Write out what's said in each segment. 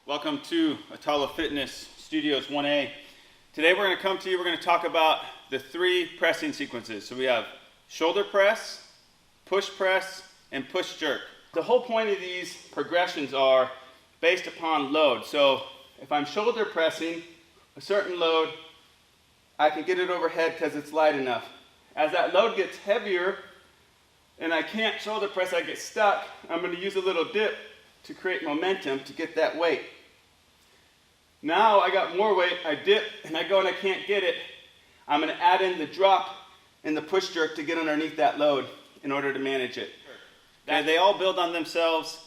Welcome to Atala Fitness Studios 1A. Today we're going to come to you, we're going to talk about the three pressing sequences. So we have shoulder press, push press, and push jerk. The whole point of these progressions are based upon load. So if I'm shoulder pressing a certain load, I can get it overhead because it's light enough. As that load gets heavier and I can't shoulder press, I get stuck, I'm going to use a little dip to create momentum to get that weight. Now I got more weight, I dip and I go and I can't get it. I'm going to add in the drop and the push jerk to get underneath that load in order to manage it. And they all build on themselves.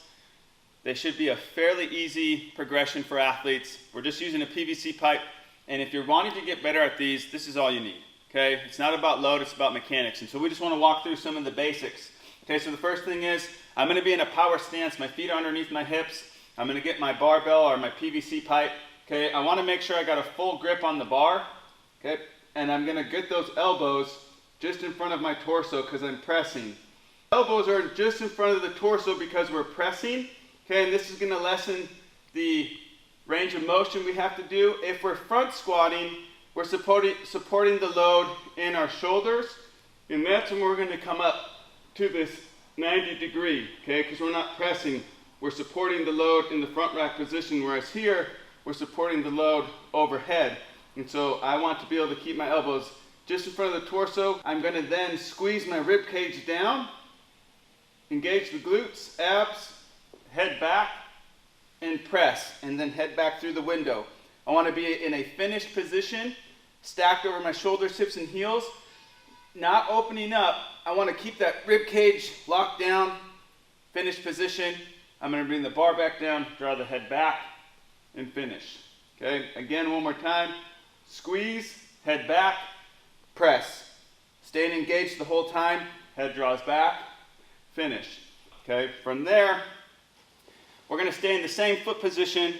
They should be a fairly easy progression for athletes. We're just using a PVC pipe, and if you're wanting to get better at these, this is all you need. Okay? It's not about load, it's about mechanics. And so we just want to walk through some of the basics. Okay, so the first thing is I'm going to be in a power stance, my feet are underneath my hips. I'm going to get my barbell or my PVC pipe. Okay, I want to make sure I got a full grip on the bar. Okay, and I'm going to get those elbows just in front of my torso because I'm pressing. Elbows are just in front of the torso because we're pressing. Okay, and this is going to lessen the range of motion we have to do. If we're front squatting, we're supporting the load in our shoulders, and that's when we're going to come up to this 90 degree, okay, because we're not pressing. We're supporting the load in the front rack position, whereas here, we're supporting the load overhead. And so I want to be able to keep my elbows just in front of the torso. I'm going to then squeeze my rib cage down, engage the glutes, abs, head back, and press, and then head back through the window. I want to be in a finished position, stacked over my shoulders, hips, and heels, not opening up. I want to keep that rib cage locked down, finished position. I'm going to bring the bar back down, draw the head back, and finish. Okay, again, one more time. Squeeze, head back, press. Staying engaged the whole time, head draws back, finish. Okay, from there, we're going to stay in the same foot position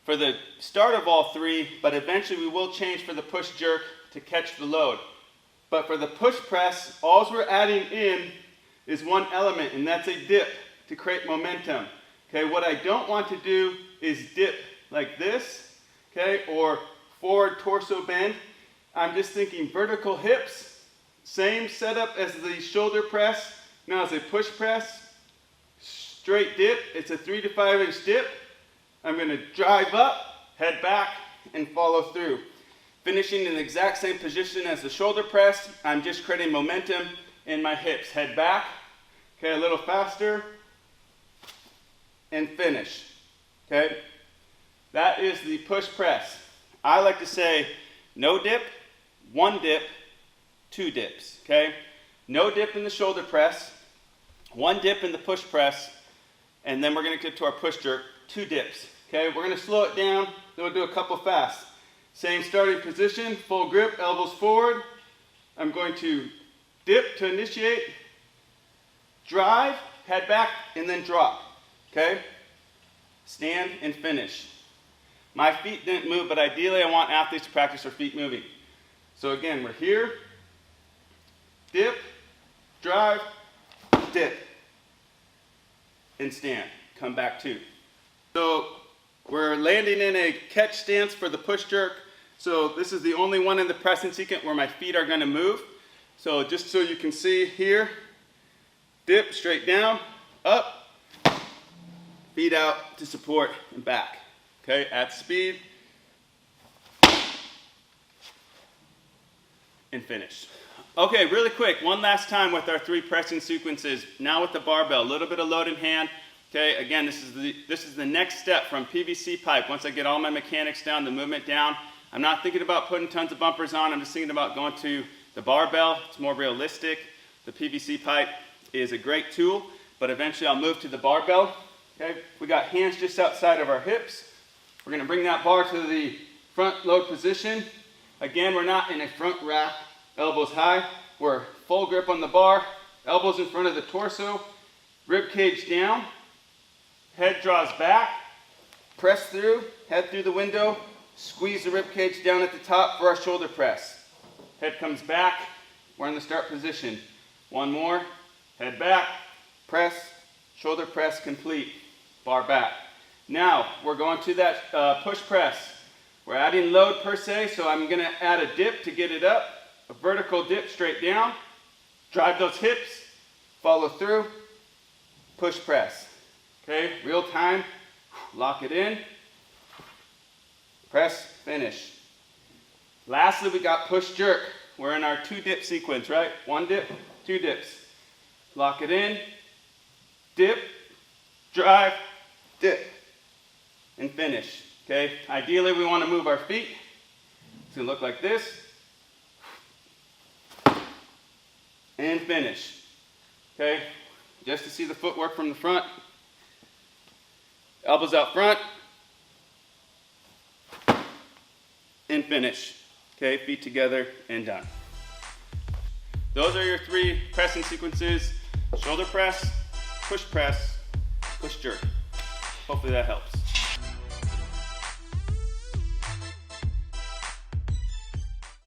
for the start of all three, but eventually we will change for the push jerk to catch the load. But for the push press, all we're adding in is one element, and that's a dip to create momentum. Okay, what I don't want to do is dip like this, okay, or forward torso bend. I'm just thinking vertical hips, same setup as the shoulder press. Now as a push press, straight dip, it's a 3 to 5 inch dip. I'm going to drive up, head back, and follow through. Finishing in the exact same position as the shoulder press, I'm just creating momentum in my hips. Head back, okay, a little faster, and finish. Okay, that is the push press. I like to say no dip, one dip, two dips. Okay, no dip in the shoulder press, one dip in the push press, and then we're going to get to our push jerk, two dips. Okay, we're going to slow it down, then we'll do a couple fast. Same starting position, full grip, elbows forward. I'm going to dip to initiate, drive, head back, and then drop. Okay? Stand and finish. My feet didn't move, but ideally I want athletes to practice their feet moving. So again, we're here, dip, drive, dip, and stand. Come back to. So we're landing in a catch stance for the push jerk. So this is the only one in the pressing sequence where my feet are going to move. So just so you can see here, dip, straight down, up, feet out to support and back. Okay, at speed, and finish. Okay, really quick, one last time with our three pressing sequences. Now with the barbell, a little bit of load in hand. Okay, again, this is the next step from PVC pipe. Once I get all my mechanics down, the movement down, I'm not thinking about putting tons of bumpers on. I'm just thinking about going to the barbell. It's more realistic. The PVC pipe is a great tool, but eventually I'll move to the barbell. Okay, we got hands just outside of our hips. We're going to bring that bar to the front load position. Again, we're not in a front rack, elbows high. We're full grip on the bar, elbows in front of the torso, rib cage down. Head draws back, press through, head through the window, squeeze the rib cage down at the top for our shoulder press. Head comes back, we're in the start position. One more, head back, press, shoulder press complete, bar back. Now, we're going to that push press. We're adding load per se, so I'm gonna add a dip to get it up, a vertical dip straight down, drive those hips, follow through, push press. Okay, real time, lock it in, press, finish. Lastly, we got push jerk. We're in our 2 dip sequence, right? 1 dip, 2 dips. Lock it in, dip, drive, dip, and finish. Okay, ideally we want to move our feet. It's gonna look like this. And finish. Okay, just to see the footwork from the front. Elbows out front. And finish. Okay, feet together and done. Those are your 3 pressing sequences: shoulder press, push jerk. Hopefully that helps.